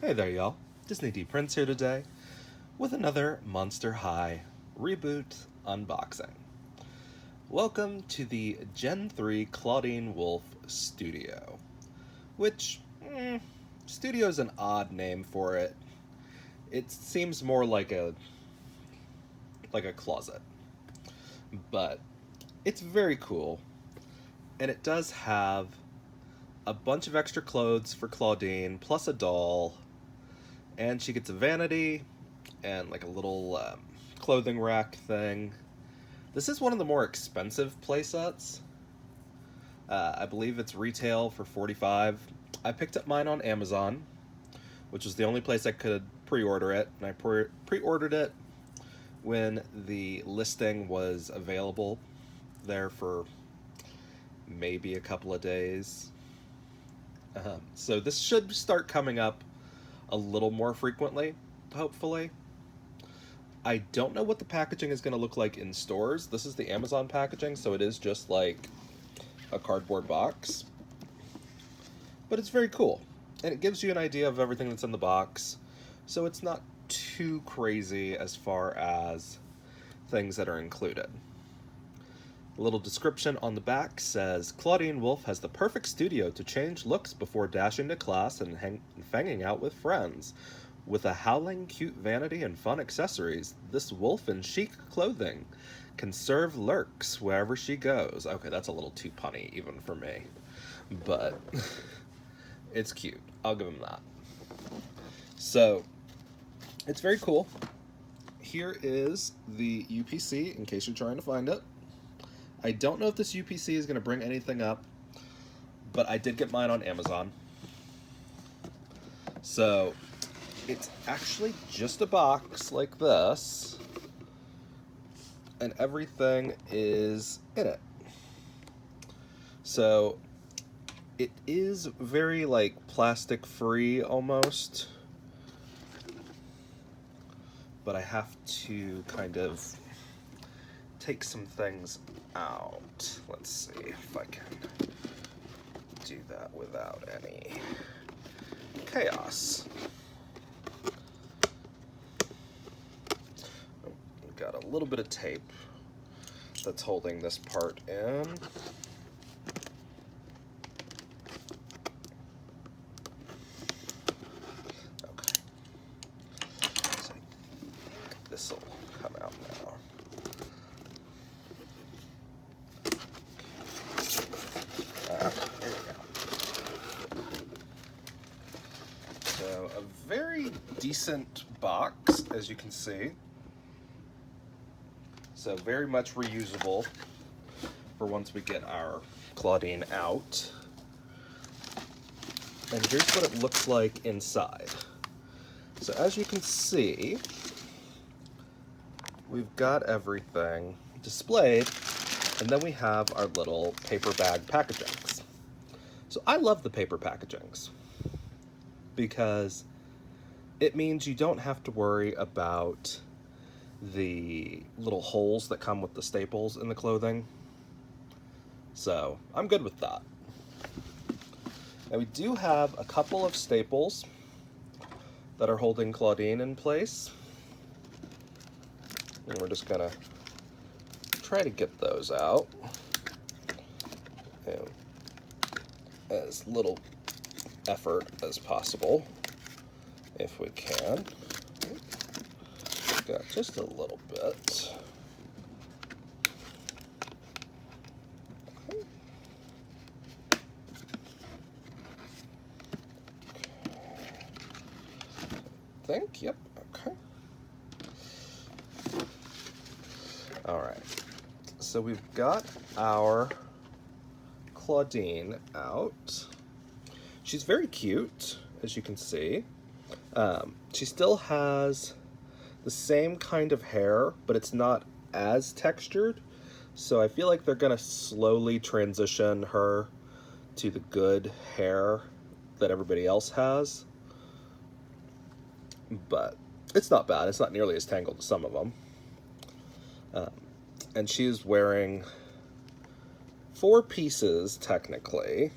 Hey there, y'all. Disney D Prince here today with another Monster High Reboot unboxing. Welcome to the Gen 3 Clawdeen Wolf Studio, which, studio is an odd name for it. It seems more like a closet, but it's very cool, and it does have a bunch of extra clothes for Clawdeen, plus a doll, and she gets a vanity and like a little clothing rack thing. This is one of the more expensive playsets. I believe it's retail for $45. I picked up mine on Amazon, which was the only place I could pre-order it, and I pre-ordered it when the listing was available there for maybe a couple of days. So this should start coming up a little more frequently, hopefully. I don't know what the packaging is going to look like in stores. This is the Amazon packaging, so it is just like a cardboard box. But it's very cool, and it gives you an idea of everything that's in the box, so it's not too crazy as far as things that are included. A little description on the back says, Clawdeen Wolf has the perfect studio to change looks before dashing to class and hanging out with friends. With a howling cute vanity and fun accessories, this wolf in chic clothing can serve lurks wherever she goes. Okay, that's a little too punny even for me, but it's cute. I'll give him that. So, it's very cool. Here is the UPC in case you're trying to find it. I don't know if this UPC is going to bring anything up, but I did get mine on Amazon. So, it's actually just a box like this, and everything is in it. So, it is very, like, plastic-free almost, but I have to kind of take some things out. Let's see if I can do that without any chaos. Oh, we've got a little bit of tape that's holding this part in. Okay. So this will come out now. There we go. So, a very decent box, as you can see. So, very much reusable for once we get our Clawdeen out. And here's what it looks like inside. So, as you can see, we've got everything displayed, and then we have our little paper bag packagings. So I love the paper packagings because it means you don't have to worry about the little holes that come with the staples in the clothing. So I'm good with that. Now we do have a couple of staples that are holding Clawdeen in place. And we're just gonna try to get those out. And as little effort as possible, if we can. Got just a little bit. Okay. Yep, okay. All right, so we've got our Clawdeen out. She's very cute, as you can see. She still has the same kind of hair, but it's not as textured. So I feel like they're gonna slowly transition her to the good hair that everybody else has. But it's not bad. It's not nearly as tangled as some of them. And she's wearing 4 pieces, technically,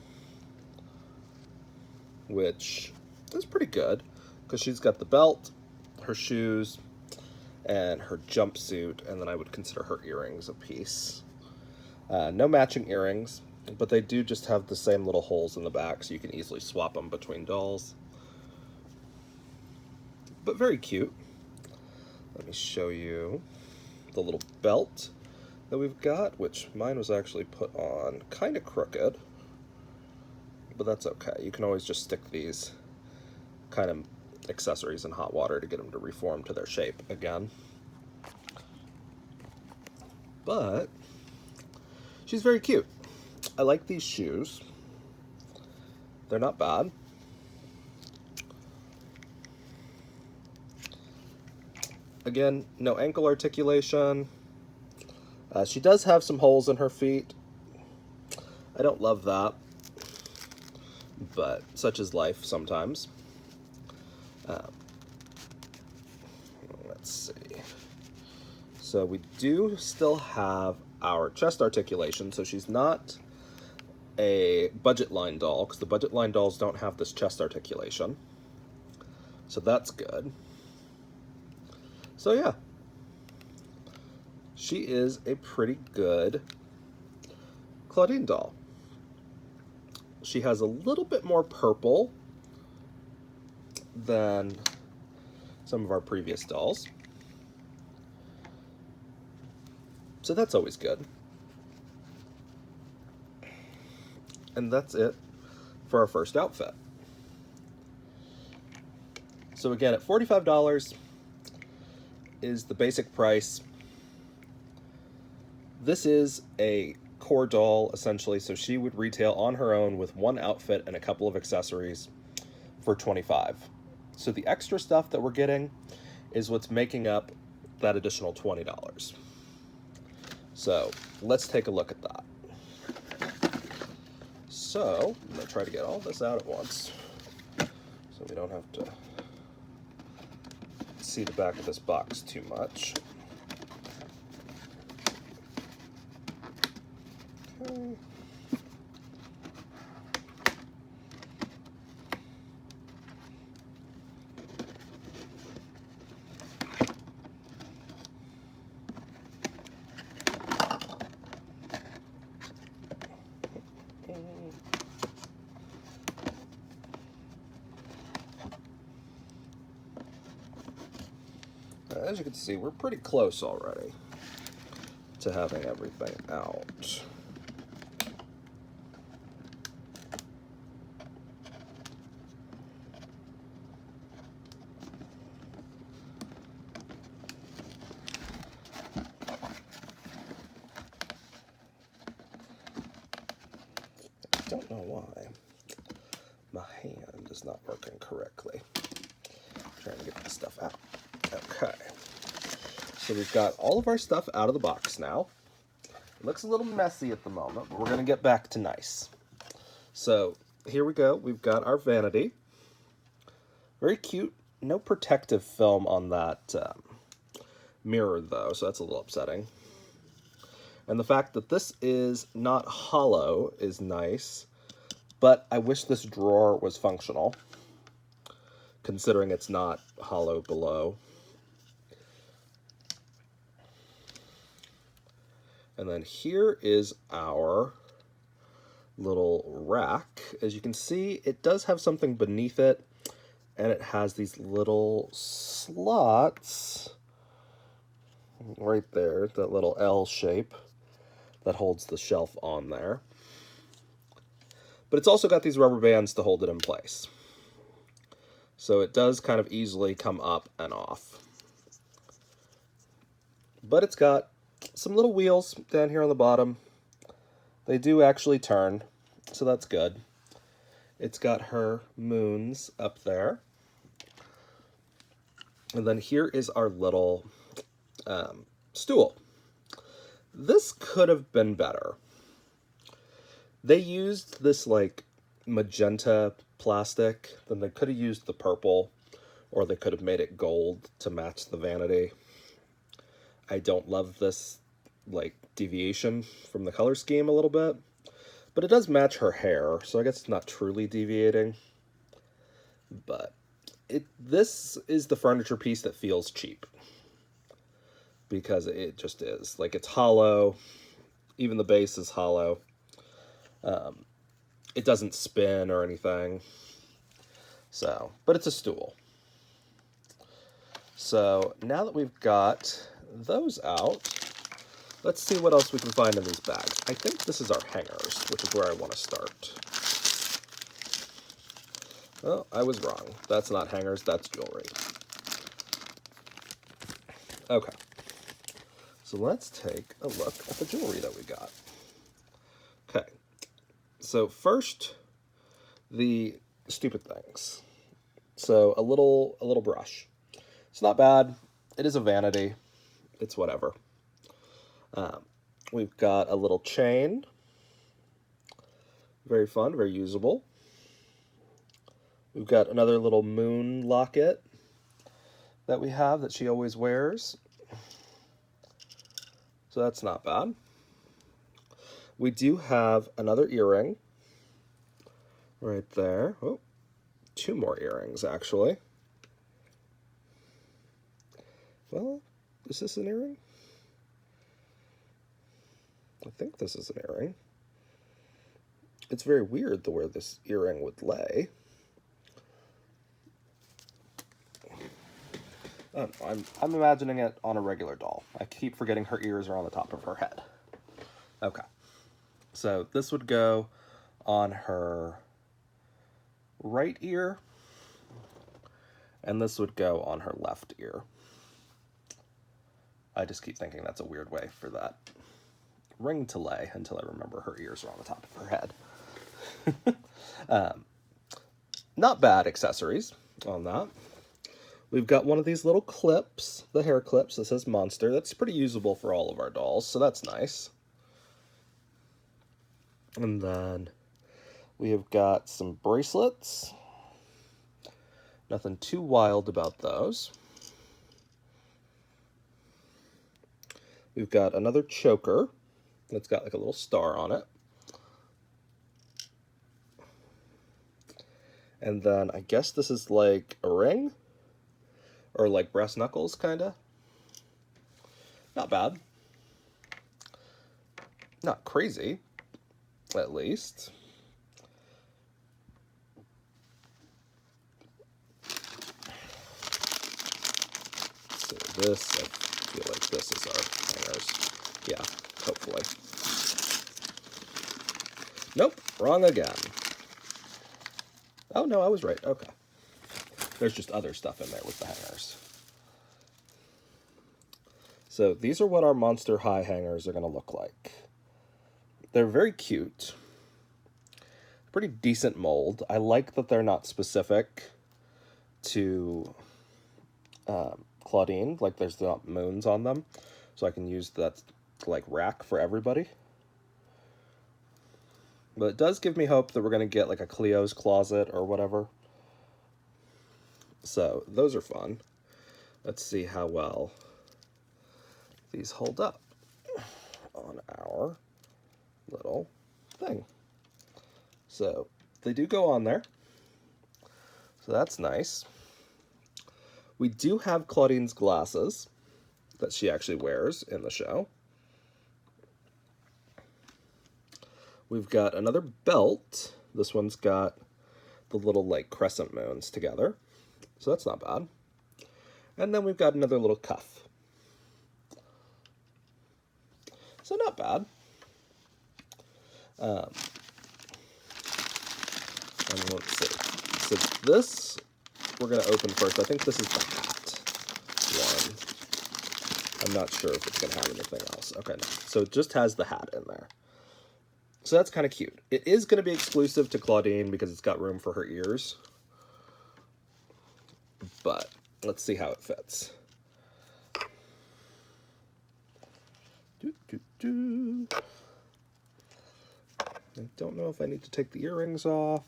which is pretty good. because she's got the belt, her shoes, and her jumpsuit, and then I would consider her earrings a piece. No matching earrings, but they do just have the same little holes in the back, so you can easily swap them between dolls. But very cute. Let me show you the little belt that we've got, which mine was actually put on kind of crooked, but that's okay. You can always just stick these kind of accessories in hot water to get them to reform to their shape again. But she's very cute. I like these shoes. They're not bad. Again, no ankle articulation. She does have some holes in her feet. I don't love that, but such is life sometimes. Let's see. So we do still have our chest articulation, so she's not a budget line doll, because the budget line dolls don't have this chest articulation. So that's good. So yeah, she is a pretty good Clawdeen doll. She has a little bit more purple than some of our previous dolls, so that's always good. And that's it for our first outfit. So again, at $45 is the basic price. This is a core doll, essentially, so she would retail on her own with one outfit and a couple of accessories for $25. So the extra stuff that we're getting is what's making up that additional $20. So let's take a look at that. So I'm going to try to get all this out at once so we don't have to see the back of this box too much. Okay. As you can see, we're pretty close already to having everything out. I don't know why my hand is not working correctly. I'm trying to get this stuff out. Okay. So we've got all of our stuff out of the box now. It looks a little messy at the moment, but we're going to get back to nice. So here we go. We've got our vanity. Very cute. No protective film on that mirror, though, so that's a little upsetting. And the fact that this is not hollow is nice, but I wish this drawer was functional, considering it's not hollow below. And then here is our little rack. As you can see, it does have something beneath it, and it has these little slots right there, that little L shape that holds the shelf on there. But it's also got these rubber bands to hold it in place. So it does kind of easily come up and off. But it's got some little wheels down here on the bottom. They do actually turn, so that's good. It's got her moons up there. And then here is our little stool. This could have been better. They used this like magenta plastic, then they could have used the purple, or they could have made it gold to match the vanity. I don't love this like deviation from the color scheme a little bit, but it does match her hair, so I guess it's not truly deviating. But This is the furniture piece that feels cheap. Because it just is. Like, it's hollow. Even the base is hollow. It doesn't spin or anything. So, but it's a stool. So, now that we've got those out, let's see what else we can find in these bags. I think this is our hangers, which is where I want to start. Oh, I was wrong. That's not hangers, that's jewelry. Okay. So let's take a look at the jewelry that we got. Okay. So first, the stupid things. So a little brush. It's not bad. It is a vanity. It's whatever. We've got a little chain. Very fun, very usable. We've got another little moon locket that we have that she always wears. So that's not bad. We do have another earring right there. Oh, 2 more earrings, actually. Well, is this an earring? I think this is an earring. It's very weird the way this earring would lay. I'm imagining it on a regular doll. I keep forgetting her ears are on the top of her head. Okay. So this would go on her right ear, and this would go on her left ear. I just keep thinking that's a weird way for that ring to lay until I remember her ears are on the top of her head. Not bad accessories on that. We've got one of these little clips, the hair clips that says Monster. That's pretty usable for all of our dolls, so that's nice. And then we have got some bracelets. Nothing too wild about those. We've got another choker that's got like a little star on it. And then I guess this is like a ring? Or like brass knuckles, kinda. Not bad. Not crazy, at least. So this, I feel like this is our hangers. Yeah, hopefully. Nope, wrong again. Oh, no, I was right. Okay. There's just other stuff in there with the hangers. So these are what our Monster High hangers are going to look like. They're very cute. Pretty decent mold. I like that they're not specific to Clawdeen. Like, there's not moons on them. So I can use that, like, rack for everybody. But it does give me hope that we're going to get, like, a Cleo's closet or whatever. So, those are fun. Let's see how well these hold up on our little thing. So, they do go on there. So that's nice. We do have Clawdeen's glasses that she actually wears in the show. We've got another belt. This one's got the little, like, crescent moons together. So that's not bad. And then we've got another little cuff. So not bad. And let's see. So this, we're going to open first. I think this is the hat one. I'm not sure if it's going to have anything else. Okay, no. So it just has the hat in there. So that's kind of cute. It is going to be exclusive to Clawdeen because it's got room for her ears. But let's see how it fits. I don't know if I need to take the earrings off.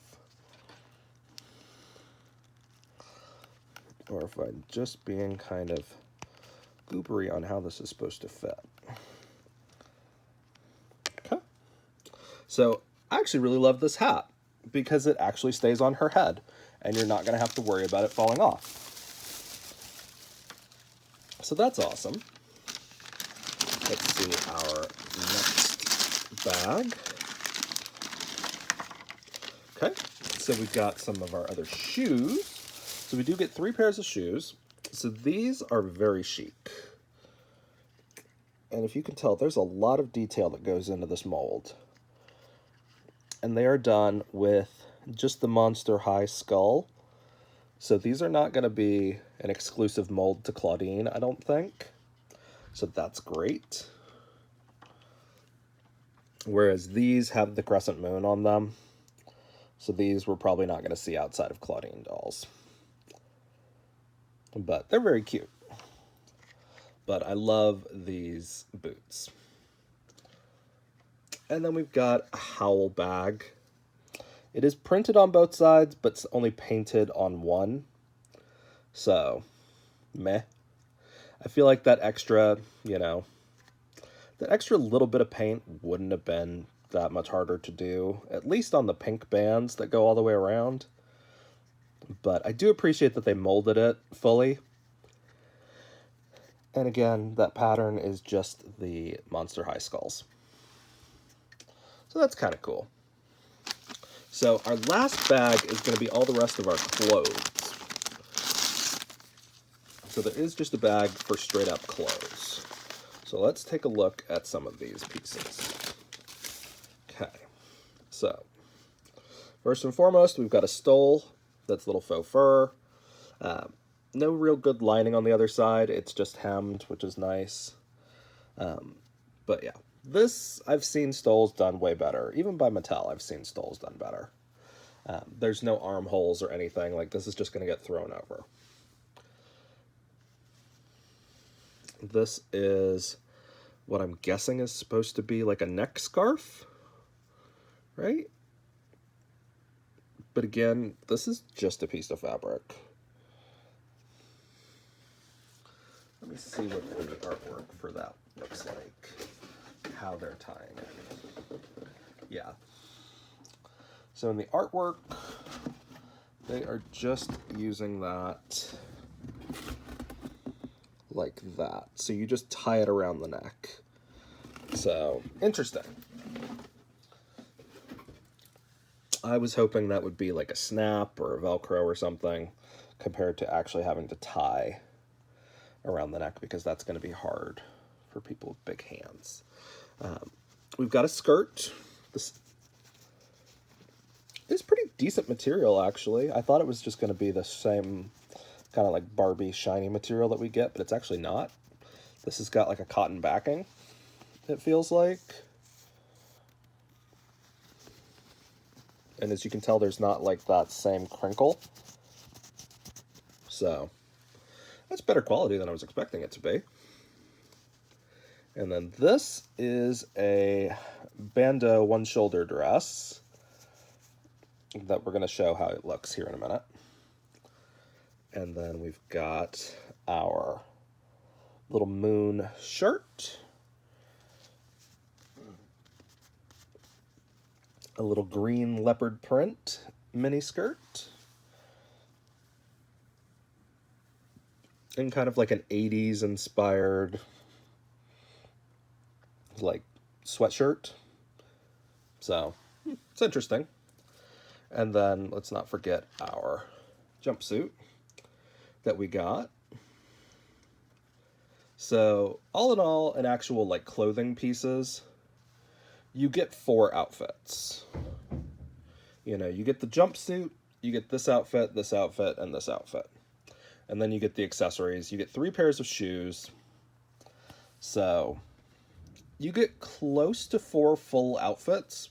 Or if I'm just being kind of goobery on how this is supposed to fit. Okay. So I actually really love this hat because it actually stays on her head. and you're not going to have to worry about it falling off. So that's awesome. Let's see our next bag. Okay, so we've got some of our other shoes. So we do get 3 pairs of shoes. So these are very chic. And if you can tell, there's a lot of detail that goes into this mold. And they are done with just the Monster High skull. So these are not going to be an exclusive mold to Clawdeen, I don't think. So that's great. Whereas these have the crescent moon on them. So these we're probably not going to see outside of Clawdeen dolls. But they're very cute. But I love these boots. And then we've got a Howl bag. It is printed on both sides, but it's only painted on one. So, meh. I feel like that extra, that extra little bit of paint wouldn't have been that much harder to do, at least on the pink bands that go all the way around. But I do appreciate that they molded it fully. And again, that pattern is just the Monster High skulls. So that's kind of cool. So our last bag is going to be all the rest of our clothes. So there is just a bag for straight up clothes. So let's take a look at some of these pieces. Okay, so first and foremost, we've got a stole that's little faux fur. No real good lining on the other side. It's just hemmed, which is nice. But yeah, this, I've seen stoles done way better. Even by Mattel, I've seen stoles done better. There's no armholes or anything. Like, this is just going to get thrown over. This is what I'm guessing is supposed to be like a neck scarf, right? But again, this is just a piece of fabric. Let me see what the artwork for that looks like, how they're tying it. Yeah. So in the artwork, they are just using that like that. So you just tie it around the neck. So, interesting. I was hoping that would be like a snap or a Velcro or something, compared to actually having to tie around the neck, because that's going to be hard for people with big hands. We've got a skirt. This is pretty decent material, actually. I thought it was just going to be the same kind of like Barbie shiny material that we get, but it's actually not. This has got like a cotton backing, it feels like. And as you can tell, there's not like that same crinkle. So that's better quality than I was expecting it to be. And then this is a bandeau one-shoulder dress that we're going to show how it looks here in a minute. And then we've got our little moon shirt. A little green leopard print mini skirt. And kind of like an 80s inspired like sweatshirt. So it's interesting. And then let's not forget our jumpsuit that we got. So all in all, in actual like clothing pieces, you get 4 outfits. You know, you get the jumpsuit, you get this outfit, and this outfit. And then you get the accessories. You get 3 pairs of shoes. So you get close to 4 full outfits,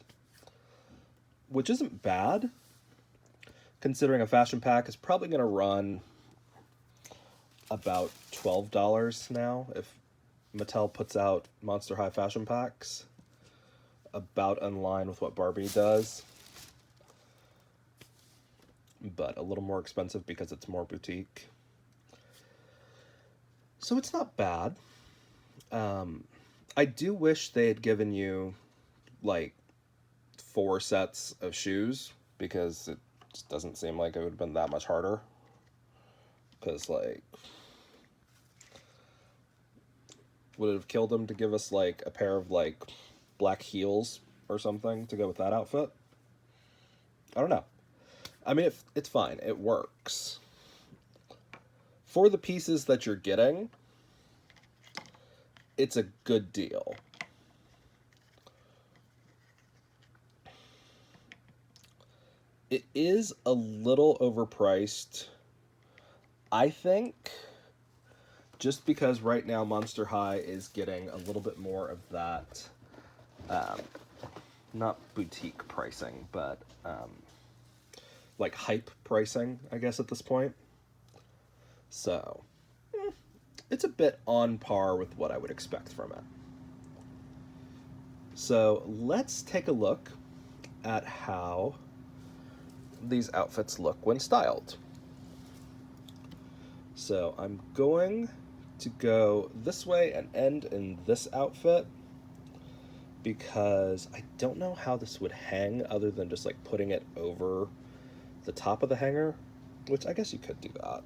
which isn't bad, considering a fashion pack is probably going to run about $12 now if Mattel puts out Monster High fashion packs, about in line with what Barbie does, but a little more expensive because it's more boutique. So it's not bad. I do wish they had given you like 4 sets of shoes, because it Just doesn't seem like it would have been that much harder. Because, like, would it have killed him to give us, like, a pair of, like, black heels or something to go with that outfit? I don't know. I mean, it's fine. It works. For the pieces that you're getting, it's a good deal. It is a little overpriced, I think, just because right now Monster High is getting a little bit more of that, not boutique pricing, but like hype pricing, I guess, at this point. So, it's a bit on par with what I would expect from it. So, let's take a look at how these outfits look when styled. So, I'm going to go this way and end in this outfit because I don't know how this would hang other than just like putting it over the top of the hanger, which I guess you could do that.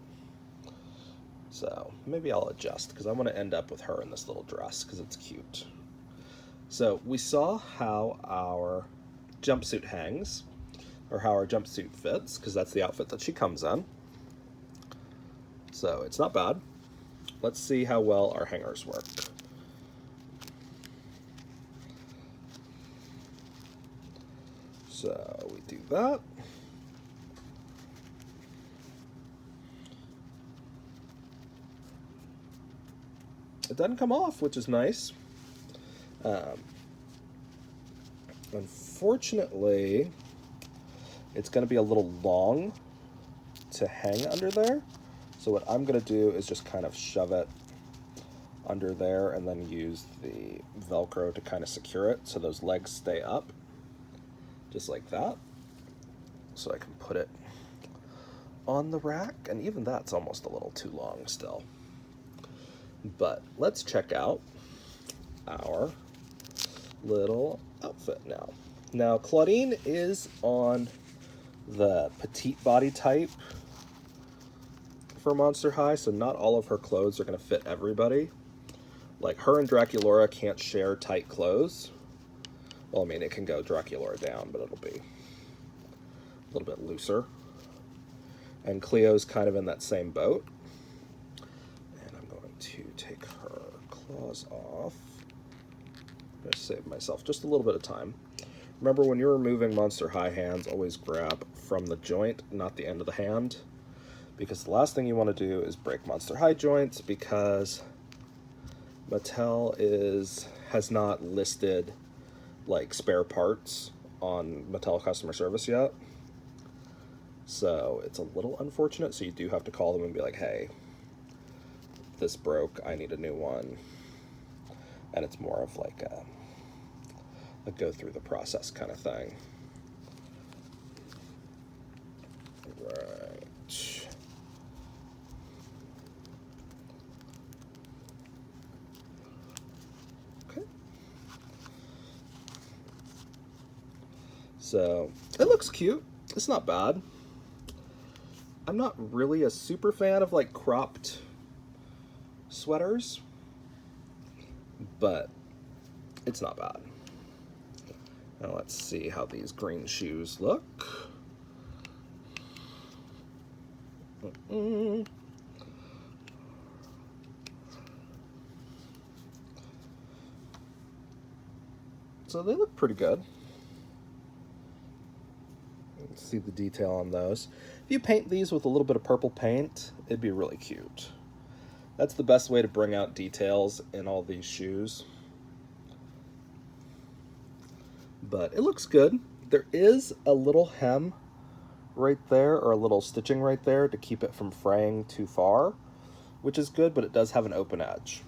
So maybe I'll adjust because I want to end up with her in this little dress because it's cute. So we saw how our jumpsuit hangs, or how our jumpsuit fits, because that's the outfit that she comes in. So it's not bad. Let's see how well our hangers work. So we do that. It doesn't come off, which is nice. Unfortunately, it's going to be a little long to hang under there. So what I'm going to do is just kind of shove it under there and then use the Velcro to kind of secure it so those legs stay up. Just like that. So I can put it on the rack, and even that's almost a little too long still. But let's check out our little outfit now. Now, Clawdeen is on the petite body type for Monster High, so not all of her clothes are going to fit everybody. Like, her and Draculaura can't share tight clothes. Well, I mean, it can go Draculaura down, but it'll be a little bit looser. And Cleo's kind of in that same boat. And I'm going to take her claws off. I'm going to save myself just a little bit of time. Remember, when you're removing Monster High hands, always grab from the joint, not the end of the hand. Because the last thing you want to do is break Monster High joints, because Mattel has not listed like spare parts on Mattel customer service yet. So it's a little unfortunate, so you do have to call them and be like, hey, this broke, I need a new one. And it's more of like a go through the process kind of thing. Right. Okay. So it looks cute. It's not bad. I'm not really a super fan of like cropped sweaters, but it's not bad. Now let's see how these green shoes look. So they look pretty good. Let's see the detail on those. If you paint these with a little bit of purple paint, it'd be really cute. That's the best way to bring out details in all these shoes. But it looks good. There is a little hem right there, or a little stitching right there to keep it from fraying too far, which is good, but it does have an open edge.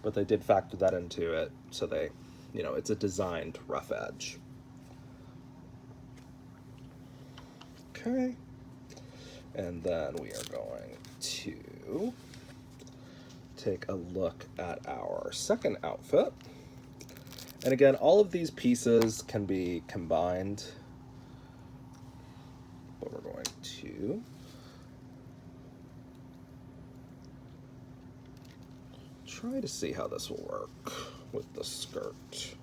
But they did factor that into it, so they, you know, it's a designed rough edge. Okay. And then we are going to take a look at our second outfit. And again, all of these pieces can be combined but we're going to try to see how this will work with the skirt.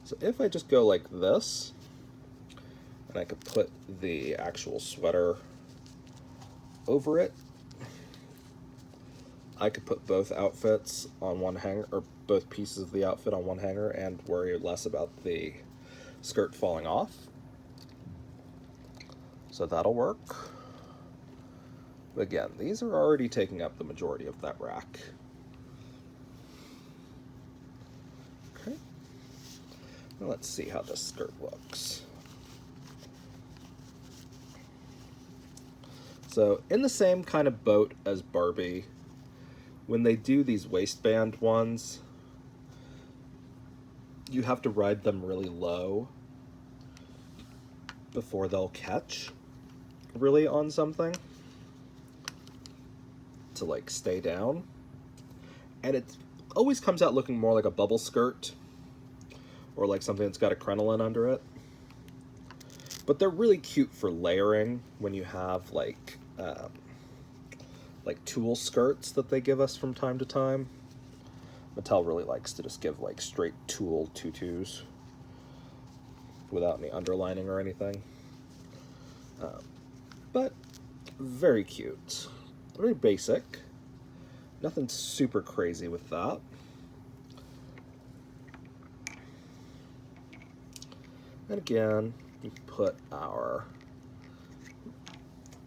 So if I just go like this, and I could put the actual sweater over it, I could put both outfits on one hanger, or both pieces of the outfit on one hanger, and worry less about the skirt falling off. So that'll work. Again, these are already taking up the majority of that rack. Okay. Now let's see how this skirt looks. So in the same kind of boat as Barbie, when they do these waistband ones, you have to ride them really low before they'll catch really on something to like stay down. And it always comes out looking more like a bubble skirt or like something that's got a crinoline under it. But they're really cute for layering when you have like tulle skirts that they give us from time to time. Mattel really likes to just give like straight tulle tutus without any underlining or anything. But very cute. Very basic. Nothing super crazy with that. And again, we put our,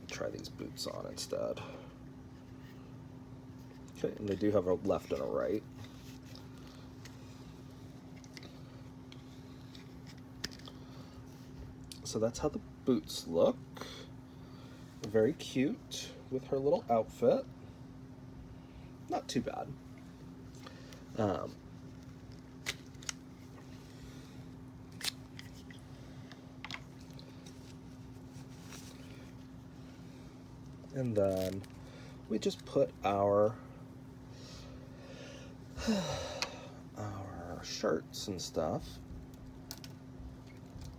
try these boots on instead. Okay, and they do have a left and a right. So that's how the boots look. Very cute with her little outfit. Not too bad. And then we just put our shirts and stuff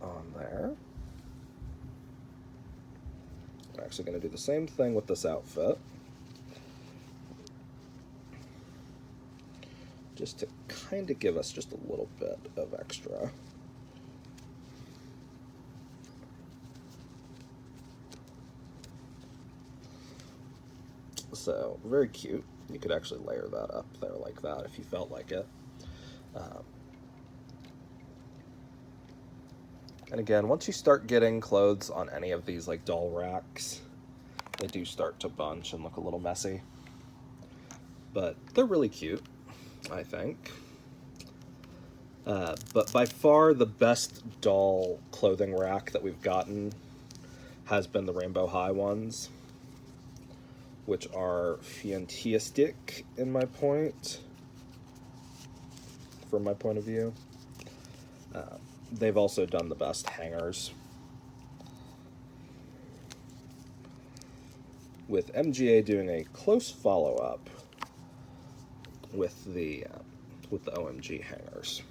on there. I'm actually going to do the same thing with this outfit, just to kind of give us just a little bit of extra. So, very cute. You could actually layer that up there like that if you felt like it. And again, once you start getting clothes on any of these like doll racks, they do start to bunch and look a little messy. But they're really cute, I think. But by far the best doll clothing rack that we've gotten has been the Rainbow High ones, which are fantastic from my point of view. They've also done the best hangers, with MGA doing a close follow-up with the OMG hangers.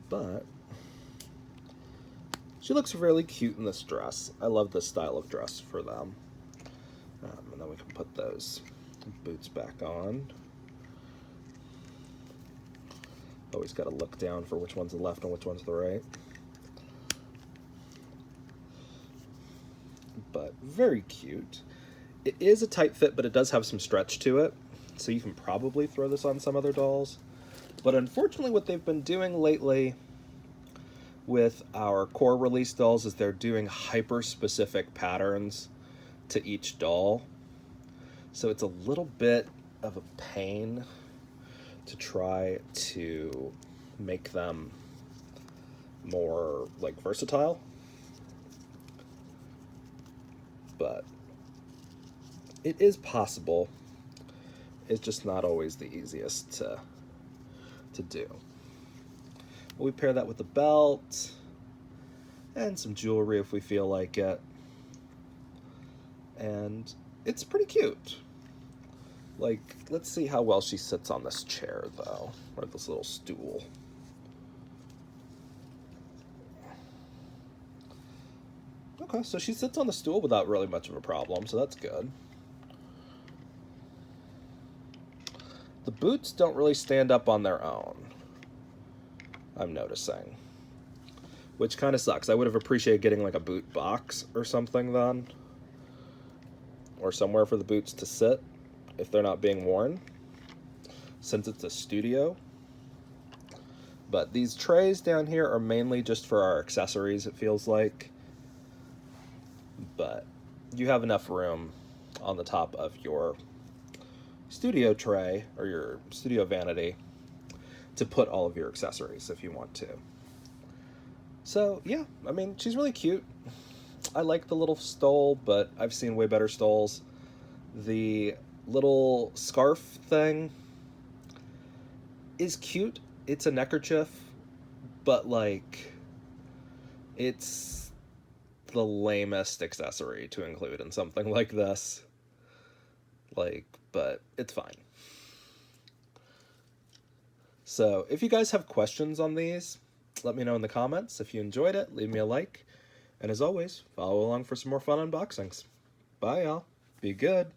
But she looks really cute in this dress. I love this style of dress for them. And then we can put those boots back on. Always got to look down for which one's the left and which one's the right. But very cute. It is a tight fit, but it does have some stretch to it, so you can probably throw this on some other dolls. But unfortunately, what they've been doing lately with our core release dolls is they're doing hyper-specific patterns to each doll. So it's a little bit of a pain to try to make them more like versatile. But it is possible. It's just not always the easiest to do. We pair that with the belt and some jewelry if we feel like it. And it's pretty cute. Like, let's see how well she sits on this chair, though, or this little stool. Okay, so she sits on the stool without really much of a problem, so that's good. The boots don't really stand up on their own, I'm noticing. Which kind of sucks. I would have appreciated getting like a boot box or something then. Or somewhere for the boots to sit if they're not being worn, since it's a studio. But these trays down here are mainly just for our accessories, it feels like. But you have enough room on the top of your studio tray or your studio vanity to put all of your accessories if you want to. So yeah, I mean, she's really cute. I like the little stole, but I've seen way better stoles. The little scarf thing is cute. It's a neckerchief, but like, it's the lamest accessory to include in something like this. Like, but it's fine. So if you guys have questions on these, let me know in the comments. If you enjoyed it, leave me a like. And as always, follow along for some more fun unboxings. Bye, y'all. Be good.